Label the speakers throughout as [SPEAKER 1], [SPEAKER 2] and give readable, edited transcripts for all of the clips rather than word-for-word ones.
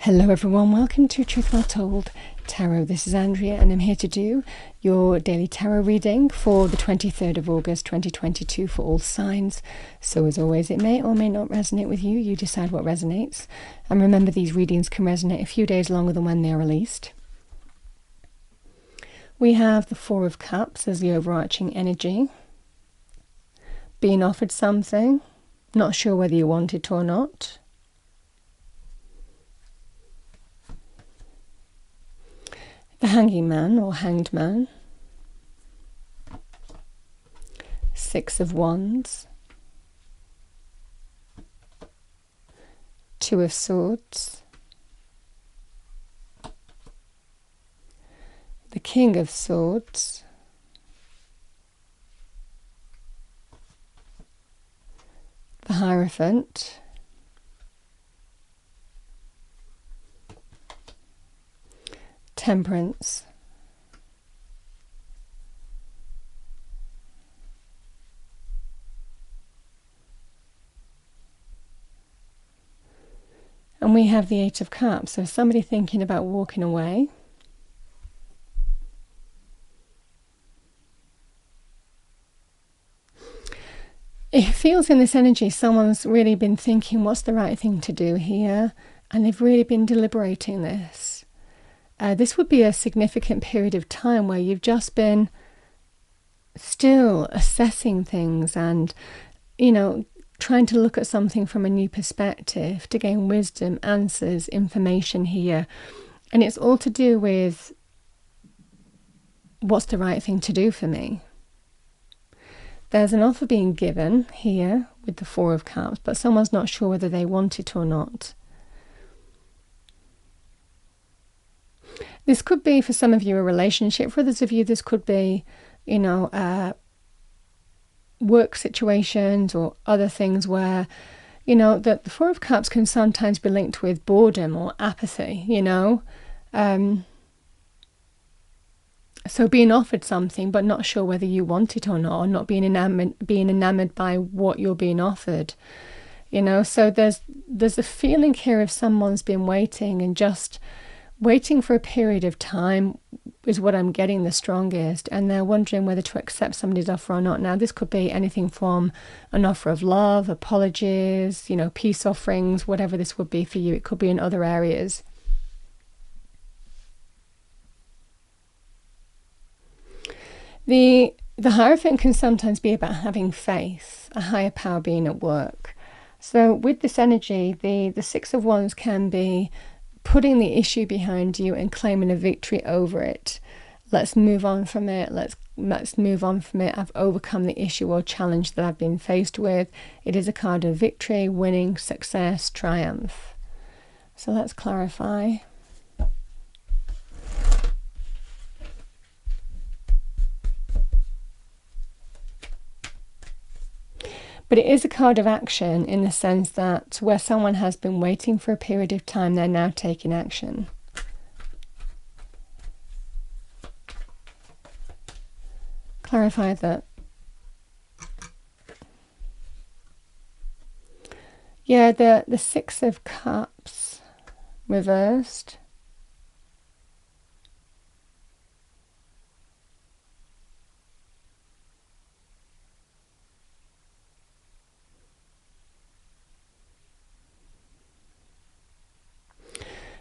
[SPEAKER 1] Hello everyone, welcome to Truth Well Told Tarot. This is Andrea and I'm here to do your daily tarot reading for the 23rd of August 2022 for all signs. So as always, it may or may not resonate with you. You decide what resonates. And remember, these readings can resonate a few days longer than when they are released. We have the Four of Cups as the overarching energy. Being offered something, not sure whether you want it or not. The Hanging Man or Hanged Man. Six of Wands. Two of Swords. The King of Swords. The Hierophant. Temperance. And we have the Eight of Cups. So somebody thinking about walking away. It feels in this energy someone's really been thinking what's the right thing to do here, and they've really been deliberating this. This would be a significant period of time where you've just been still assessing things and, trying to look at something from a new perspective to gain wisdom, answers, information here. And it's all to do with what's the right thing to do for me. There's an offer being given here with the Four of Cups, but someone's not sure whether they want it or not. This could be, for some of you, a relationship. For others of you, this could be, work situations or other things where, the Four of Cups can sometimes be linked with boredom or apathy, So being offered something but not sure whether you want it or not, or not being enamored by what you're being offered. So there's a feeling here of someone's been waiting and just waiting for a period of time is what I'm getting the strongest, and they're wondering whether to accept somebody's offer or not. Now, this could be anything from an offer of love, apologies, peace offerings, whatever this would be for you. It could be in other areas. The Hierophant can sometimes be about having faith, a higher power being at work. So with this energy, the Six of Wands can be putting the issue behind you and claiming a victory over it. Let's move on from it. Let's move on from it. I've overcome the issue or challenge that I've been faced with. It is a card of victory, winning, success, triumph. So let's clarify. But it is a card of action in the sense that where someone has been waiting for a period of time, they're now taking action. Clarify that. Yeah, the Six of Cups reversed.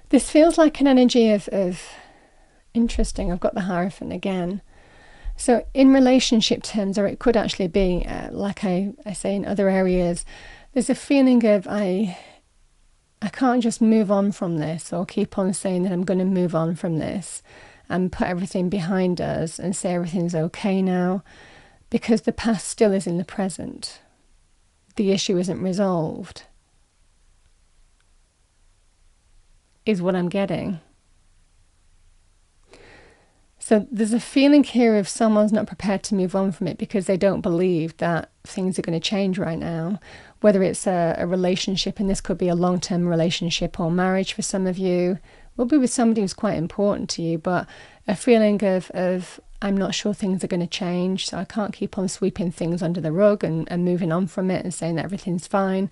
[SPEAKER 1] This feels like an energy of interesting. I've got the Hierophant again. So in relationship terms, or it could actually be, like I say in other areas, there's a feeling of I can't just move on from this, or keep on saying that I'm going to move on from this and put everything behind us and say everything's okay now, because the past still is in the present. The issue isn't resolved, is what I'm getting. So there's a feeling here of someone's not prepared to move on from it because they don't believe that things are going to change right now. Whether it's a relationship, and this could be a long-term relationship or marriage for some of you, will be with somebody who's quite important to you, but a feeling of I'm not sure things are going to change, so I can't keep on sweeping things under the rug and moving on from it and saying that everything's fine.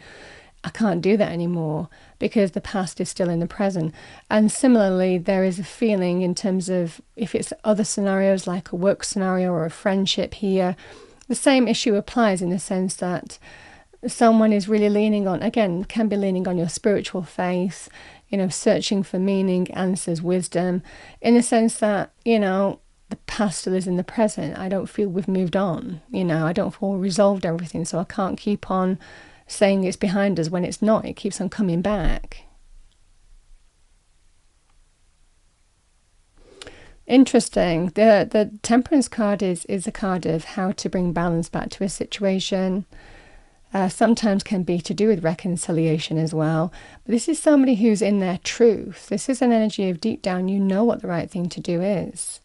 [SPEAKER 1] I can't do that anymore because the past is still in the present. And similarly, there is a feeling in terms of if it's other scenarios like a work scenario or a friendship here, the same issue applies in the sense that someone is really leaning on, again, can be leaning on your spiritual faith, you know, searching for meaning, answers, wisdom, in the sense that, you know, the past still is in the present. I don't feel we've moved on, you know, I don't feel resolved everything, so I can't keep on saying it's behind us when it's not. It keeps on coming back. Interesting. The Temperance card is a card of how to bring balance back to a situation. Sometimes can be to do with reconciliation as well. But this is somebody who's in their truth. This is an energy of deep down, you know what the right thing to do is.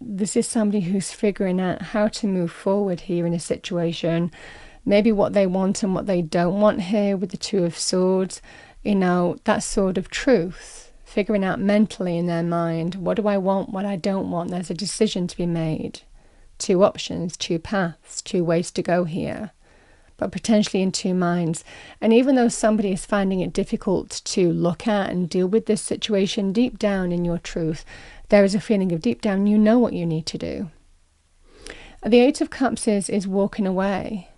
[SPEAKER 1] This is somebody who's figuring out how to move forward here in a situation. Maybe what they want and what they don't want here with the Two of Swords. You know, that sort of truth. Figuring out mentally in their mind, what do I want, what I don't want. There's a decision to be made. Two options, two paths, two ways to go here. But potentially in two minds. And even though somebody is finding it difficult to look at and deal with this situation, deep down in your truth, there is a feeling of deep down, you know what you need to do. The Eight of Cups is walking away.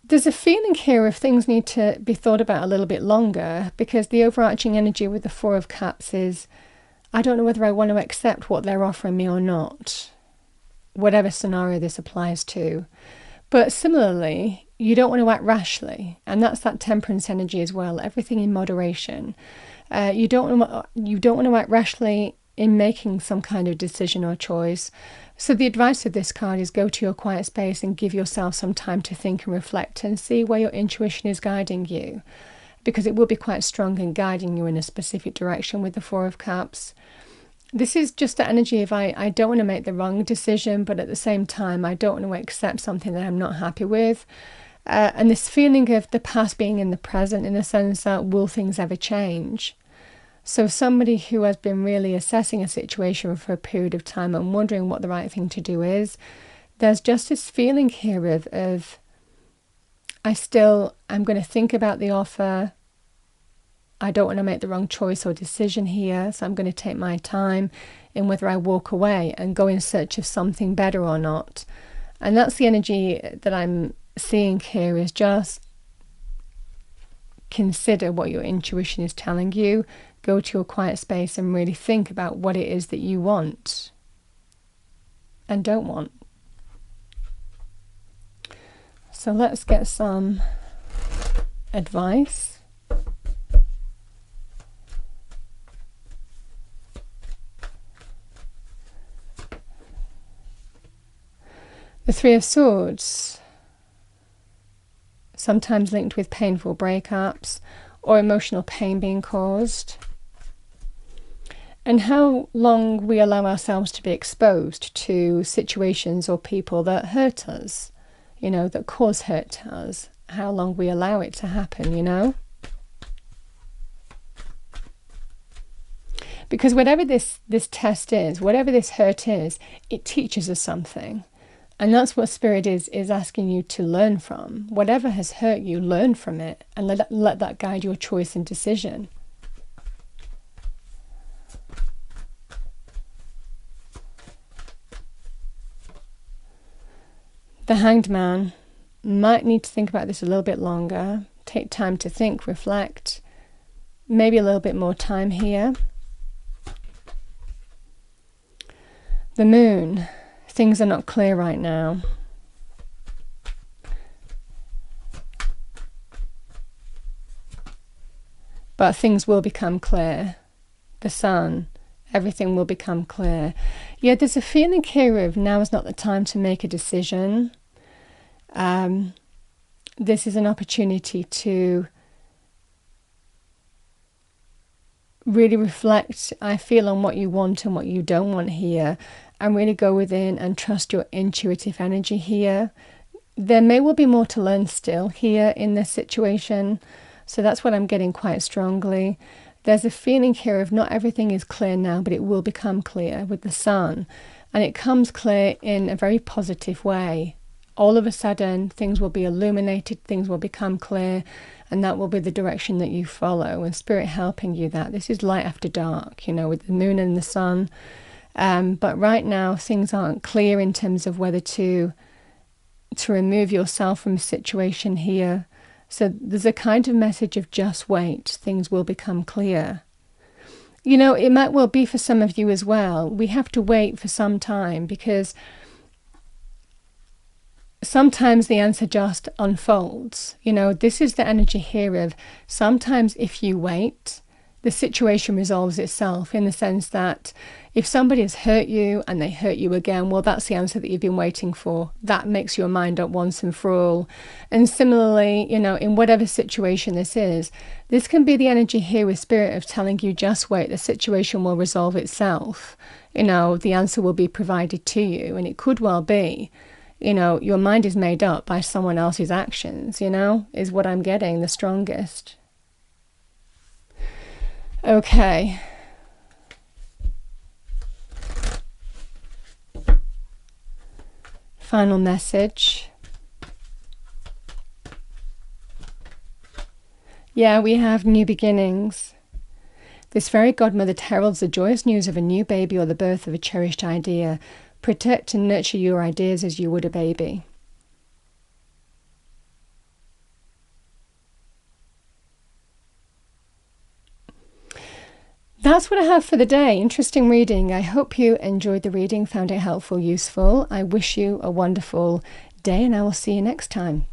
[SPEAKER 1] There's a feeling here of things need to be thought about a little bit longer, because the overarching energy with the Four of Cups is, I don't know whether I want to accept what they're offering me or not, whatever scenario this applies to. But similarly, you don't want to act rashly, and that's that Temperance energy as well, everything in moderation. You don't want to act rashly in making some kind of decision or choice. So the advice of this card is go to your quiet space and give yourself some time to think and reflect and see where your intuition is guiding you, because it will be quite strong in guiding you in a specific direction with the Four of Cups. This is just the energy of I don't want to make the wrong decision, but at the same time I don't want to accept something that I'm not happy with. And this feeling of the past being in the present, in the sense that will things ever change? So somebody who has been really assessing a situation for a period of time and wondering what the right thing to do is, there's just this feeling here of I'm going to think about the offer. I don't want to make the wrong choice or decision here, so I'm going to take my time in whether I walk away and go in search of something better or not. And that's the energy that I'm seeing here, is just consider what your intuition is telling you. Go to your quiet space and really think about what it is that you want and don't want. So let's get some advice. The Three of Swords, sometimes linked with painful breakups or emotional pain being caused. And how long we allow ourselves to be exposed to situations or people that hurt us, you know, that cause hurt to us. How long we allow it to happen, you know. Because whatever this test is, whatever this hurt is, it teaches us something. And that's what Spirit is asking you to learn from. Whatever has hurt you, learn from it and let that guide your choice and decision. The Hanged Man might need to think about this a little bit longer. Take time to think, reflect. Maybe a little bit more time here. The Moon. Things are not clear right now. But things will become clear. The Sun. Everything will become clear. Yeah, there's a feeling here of now is not the time to make a decision. This is an opportunity to really reflect, I feel, on what you want and what you don't want here, and really go within and trust your intuitive energy here. There may well be more to learn still here in this situation, so that's what I'm getting quite strongly. There's a feeling here of not everything is clear now, but it will become clear with the Sun. And it comes clear in a very positive way. All of a sudden, things will be illuminated, things will become clear, and that will be the direction that you follow. And Spirit helping you that. This is light after dark, you know, with the moon and the sun. But right now, things aren't clear in terms of whether to remove yourself from a situation here. So there's a kind of message of just wait, things will become clear. You know, it might well be for some of you as well. We have to wait for some time because sometimes the answer just unfolds. You know, this is the energy here of sometimes if you wait, the situation resolves itself, in the sense that if somebody has hurt you and they hurt you again, well, that's the answer that you've been waiting for. That makes your mind up once and for all. And similarly, you know, in whatever situation this is, this can be the energy here with Spirit of telling you just wait, the situation will resolve itself. You know, the answer will be provided to you. And it could well be, you know, your mind is made up by someone else's actions, you know, is what I'm getting the strongest. Okay. Final message. Yeah, we have new beginnings. This fairy godmother heralds the joyous news of a new baby or the birth of a cherished idea. Protect and nurture your ideas as you would a baby. That's what I have for the day. Interesting reading. I hope you enjoyed the reading, found it helpful, useful. I wish you a wonderful day, and I will see you next time.